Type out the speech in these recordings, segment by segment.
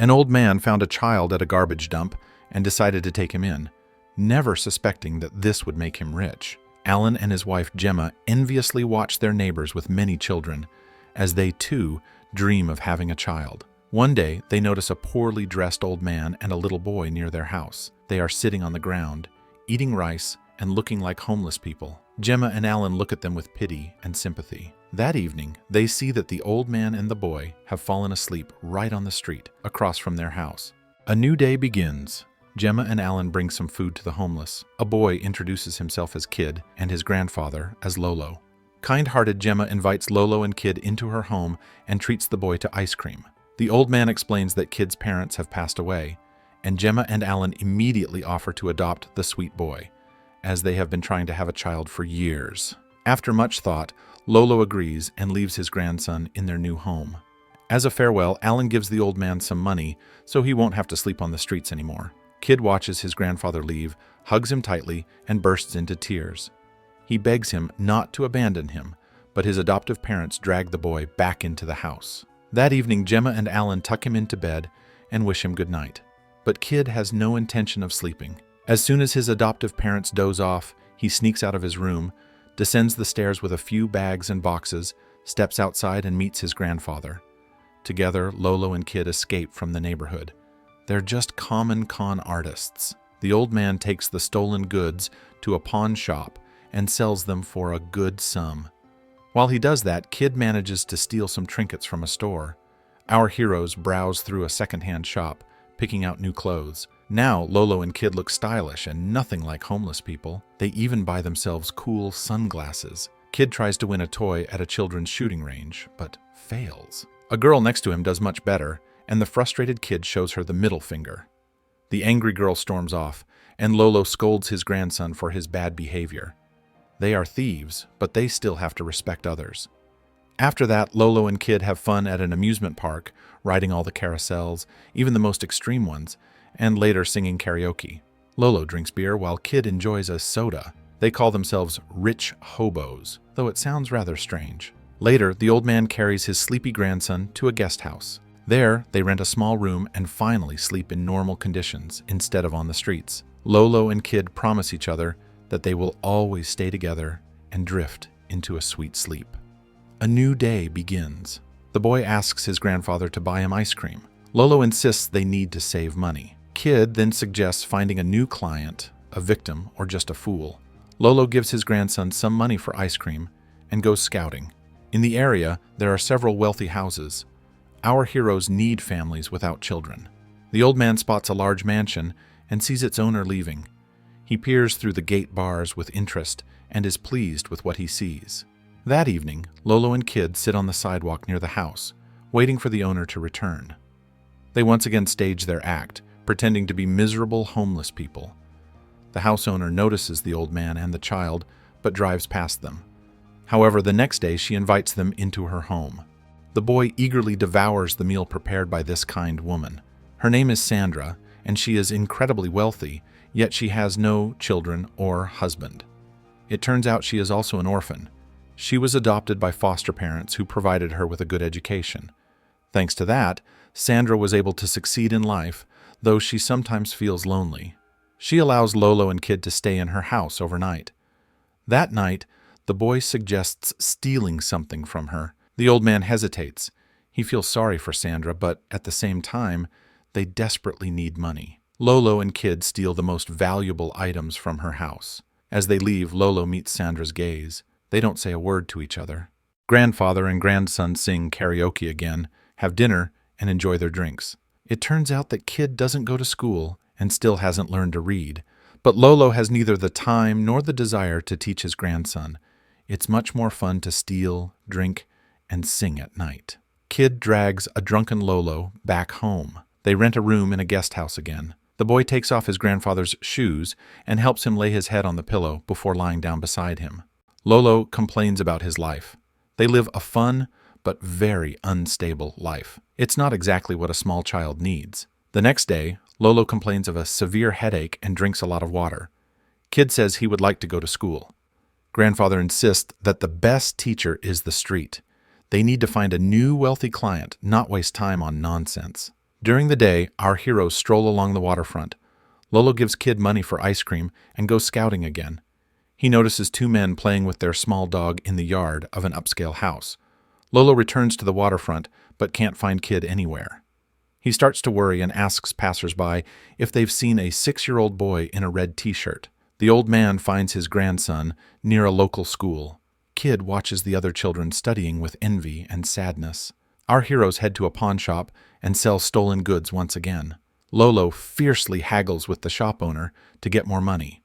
An old man found a child at a garbage dump and decided to take him in, never suspecting that this would make him rich. Alan and his wife Gemma enviously watch their neighbors with many children, as they too dream of having a child. One day, they notice a poorly dressed old man and a little boy near their house. They are sitting on the ground, eating rice and looking like homeless people. Gemma and Alan look at them with pity and sympathy. That evening, they see that the old man and the boy have fallen asleep right on the street, across from their house. A new day begins. Gemma and Alan bring some food to the homeless. A boy introduces himself as Kid and his grandfather as Lolo. Kind-hearted Gemma invites Lolo and Kid into her home and treats the boy to ice cream. The old man explains that Kid's parents have passed away, and Gemma and Alan immediately offer to adopt the sweet boy, as they have been trying to have a child for years. After much thought, Lolo agrees and leaves his grandson in their new home. As a farewell, Alan gives the old man some money so he won't have to sleep on the streets anymore. Kid watches his grandfather leave, hugs him tightly, and bursts into tears. He begs him not to abandon him, but his adoptive parents drag the boy back into the house. That evening, Gemma and Alan tuck him into bed and wish him good night. But Kid has no intention of sleeping. As soon as his adoptive parents doze off, he sneaks out of his room, descends the stairs with a few bags and boxes, steps outside and meets his grandfather. Together, Lolo and Kid escape from the neighborhood. They're just common con artists. The old man takes the stolen goods to a pawn shop and sells them for a good sum. While he does that, Kid manages to steal some trinkets from a store. Our heroes browse through a second-hand shop, picking out new clothes. Now, Lolo and Kid look stylish and nothing like homeless people. They even buy themselves cool sunglasses. Kid tries to win a toy at a children's shooting range, but fails. A girl next to him does much better, and the frustrated Kid shows her the middle finger. The angry girl storms off, and Lolo scolds his grandson for his bad behavior. They are thieves, but they still have to respect others. After that, Lolo and Kid have fun at an amusement park, riding all the carousels, even the most extreme ones, and later singing karaoke. Lolo drinks beer while Kid enjoys a soda. They call themselves rich hobos, though it sounds rather strange. Later, the old man carries his sleepy grandson to a guest house. There, they rent a small room and finally sleep in normal conditions instead of on the streets. Lolo and Kid promise each other that they will always stay together and drift into a sweet sleep. A new day begins. The boy asks his grandfather to buy him ice cream. Lolo insists they need to save money. Kid then suggests finding a new client, a victim, or just a fool. Lolo gives his grandson some money for ice cream and goes scouting. In the area, there are several wealthy houses. Our heroes need families without children. The old man spots a large mansion and sees its owner leaving. He peers through the gate bars with interest and is pleased with what he sees. That evening, Lolo and Kid sit on the sidewalk near the house, waiting for the owner to return. They once again stage their act, pretending to be miserable homeless people. The house owner notices the old man and the child, but drives past them. However, the next day she invites them into her home. The boy eagerly devours the meal prepared by this kind woman. Her name is Sandra, and she is incredibly wealthy, yet she has no children or husband. It turns out she is also an orphan. She was adopted by foster parents who provided her with a good education. Thanks to that, Sandra was able to succeed in life, though she sometimes feels lonely. She allows Lolo and Kid to stay in her house overnight. That night, the boy suggests stealing something from her. The old man hesitates. He feels sorry for Sandra, but at the same time, they desperately need money. Lolo and Kid steal the most valuable items from her house. As they leave, Lolo meets Sandra's gaze. They don't say a word to each other. Grandfather and grandson sing karaoke again, have dinner, and enjoy their drinks. It turns out that Kid doesn't go to school and still hasn't learned to read, but Lolo has neither the time nor the desire to teach his grandson. It's much more fun to steal, drink, and sing at night. Kid drags a drunken Lolo back home. They rent a room in a guest house again. The boy takes off his grandfather's shoes and helps him lay his head on the pillow before lying down beside him. Lolo complains about his life. They live a fun but very unstable life. It's not exactly what a small child needs. The next day, Lolo complains of a severe headache and drinks a lot of water. Kid says he would like to go to school. Grandfather insists that the best teacher is the street. They need to find a new wealthy client, not waste time on nonsense. During the day, our heroes stroll along the waterfront. Lolo gives Kid money for ice cream and goes scouting again. He notices two men playing with their small dog in the yard of an upscale house. Lolo returns to the waterfront, but can't find Kid anywhere. He starts to worry and asks passersby if they've seen a 6-year-old boy in a red t-shirt. The old man finds his grandson near a local school. Kid watches the other children studying with envy and sadness. Our heroes head to a pawn shop and sell stolen goods once again. Lolo fiercely haggles with the shop owner to get more money.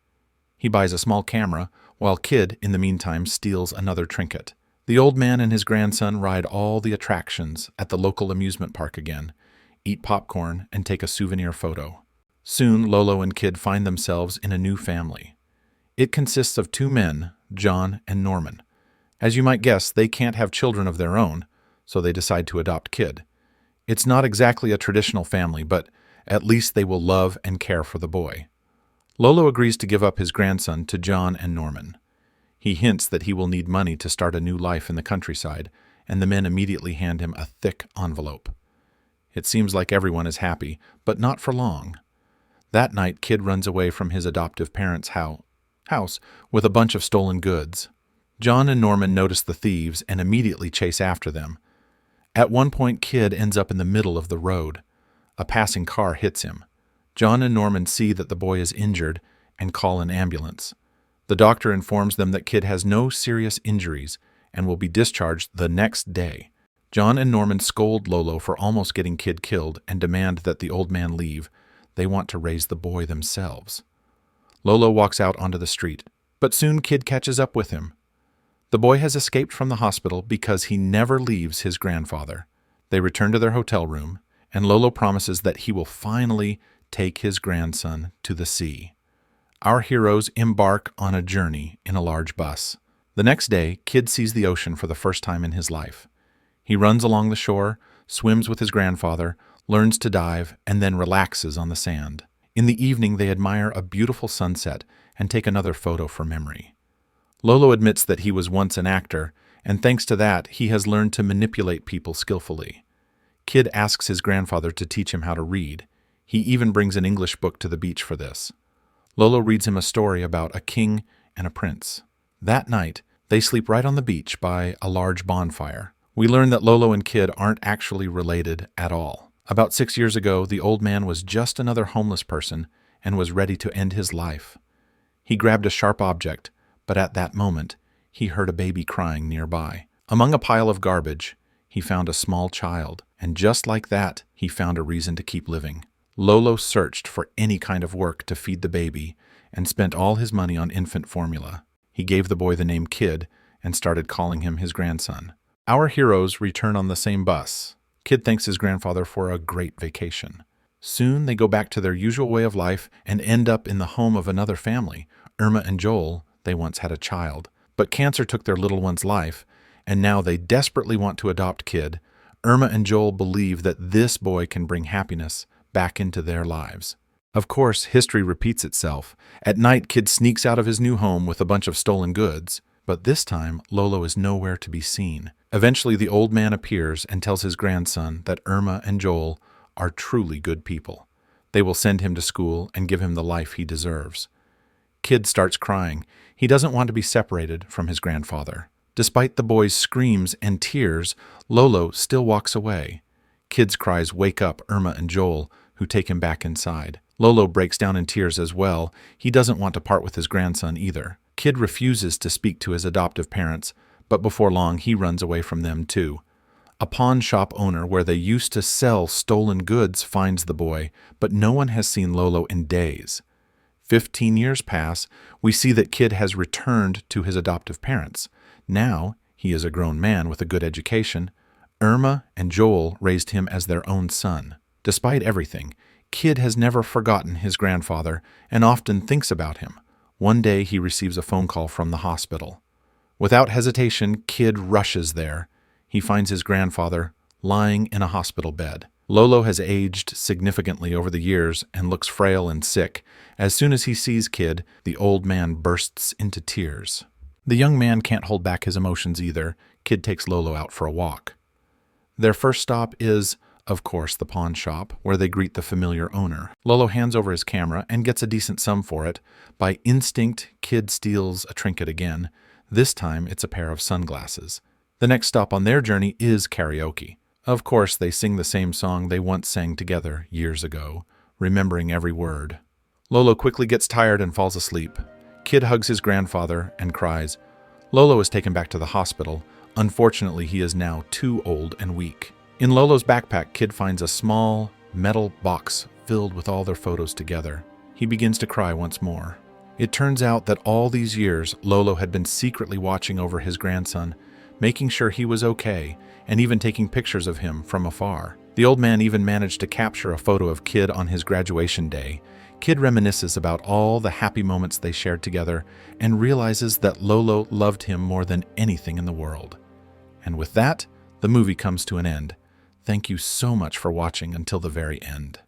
He buys a small camera, while Kid, in the meantime, steals another trinket. The old man and his grandson ride all the attractions at the local amusement park again, eat popcorn, and take a souvenir photo. Soon, Lolo and Kid find themselves in a new family. It consists of two men, John and Norman. As you might guess, they can't have children of their own, so they decide to adopt Kid. It's not exactly a traditional family, but at least they will love and care for the boy. Lolo agrees to give up his grandson to John and Norman. He hints that he will need money to start a new life in the countryside, and the men immediately hand him a thick envelope. It seems like everyone is happy, but not for long. That night, Kid runs away from his adoptive parents' house with a bunch of stolen goods. John and Norman notice the thieves and immediately chase after them. At one point, Kid ends up in the middle of the road. A passing car hits him. John and Norman see that the boy is injured and call an ambulance. The doctor informs them that Kid has no serious injuries and will be discharged the next day. John and Norman scold Lolo for almost getting Kid killed and demand that the old man leave. They want to raise the boy themselves. Lolo walks out onto the street, but soon Kid catches up with him. The boy has escaped from the hospital because he never leaves his grandfather. They return to their hotel room, and Lolo promises that he will finally take his grandson to the sea. Our heroes embark on a journey in a large bus. The next day, Kid sees the ocean for the first time in his life. He runs along the shore, swims with his grandfather, learns to dive, and then relaxes on the sand. In the evening, they admire a beautiful sunset and take another photo for memory. Lolo admits that he was once an actor, and thanks to that, he has learned to manipulate people skillfully. Kid asks his grandfather to teach him how to read. He even brings an English book to the beach for this. Lolo reads him a story about a king and a prince. That night, they sleep right on the beach by a large bonfire. We learn that Lolo and Kid aren't actually related at all. About 6 years ago, the old man was just another homeless person and was ready to end his life. He grabbed a sharp object, but at that moment, he heard a baby crying nearby. Among a pile of garbage, he found a small child, and just like that, he found a reason to keep living. Lolo searched for any kind of work to feed the baby and spent all his money on infant formula. He gave the boy the name Kid and started calling him his grandson. Our heroes return on the same bus. Kid thanks his grandfather for a great vacation. Soon they go back to their usual way of life and end up in the home of another family. Irma and Joel, they once had a child, but cancer took their little one's life, and now they desperately want to adopt Kid. Irma and Joel believe that this boy can bring happiness back into their lives. Of course, history repeats itself. At night, Kid sneaks out of his new home with a bunch of stolen goods, but this time, Lolo is nowhere to be seen. Eventually, the old man appears and tells his grandson that Irma and Joel are truly good people. They will send him to school and give him the life he deserves. Kid starts crying. He doesn't want to be separated from his grandfather. Despite the boy's screams and tears, Lolo still walks away. Kid's cries wake up Irma and Joel, who take him back inside. Lolo breaks down in tears as well. He doesn't want to part with his grandson either. Kid refuses to speak to his adoptive parents, but before long he runs away from them too. A pawn shop owner where they used to sell stolen goods finds the boy, but no one has seen Lolo in days. 15 years pass. We see that Kid has returned to his adoptive parents. Now he is a grown man with a good education. Irma and Joel raised him as their own son. Despite everything, Kid has never forgotten his grandfather and often thinks about him. One day he receives a phone call from the hospital. Without hesitation, Kid rushes there. He finds his grandfather lying in a hospital bed. Lolo has aged significantly over the years and looks frail and sick. As soon as he sees Kid, the old man bursts into tears. The young man can't hold back his emotions either. Kid takes Lolo out for a walk. Their first stop is of course, the pawn shop, where they greet the familiar owner. Lolo hands over his camera and gets a decent sum for it. By instinct, Kid steals a trinket again. This time, it's a pair of sunglasses. The next stop on their journey is karaoke. Of course, they sing the same song they once sang together years ago, remembering every word. Lolo quickly gets tired and falls asleep. Kid hugs his grandfather and cries. Lolo is taken back to the hospital. Unfortunately, he is now too old and weak. In Lolo's backpack, Kid finds a small metal box filled with all their photos together. He begins to cry once more. It turns out that all these years, Lolo had been secretly watching over his grandson, making sure he was okay, and even taking pictures of him from afar. The old man even managed to capture a photo of Kid on his graduation day. Kid reminisces about all the happy moments they shared together and realizes that Lolo loved him more than anything in the world. And with that, the movie comes to an end. Thank you so much for watching until the very end.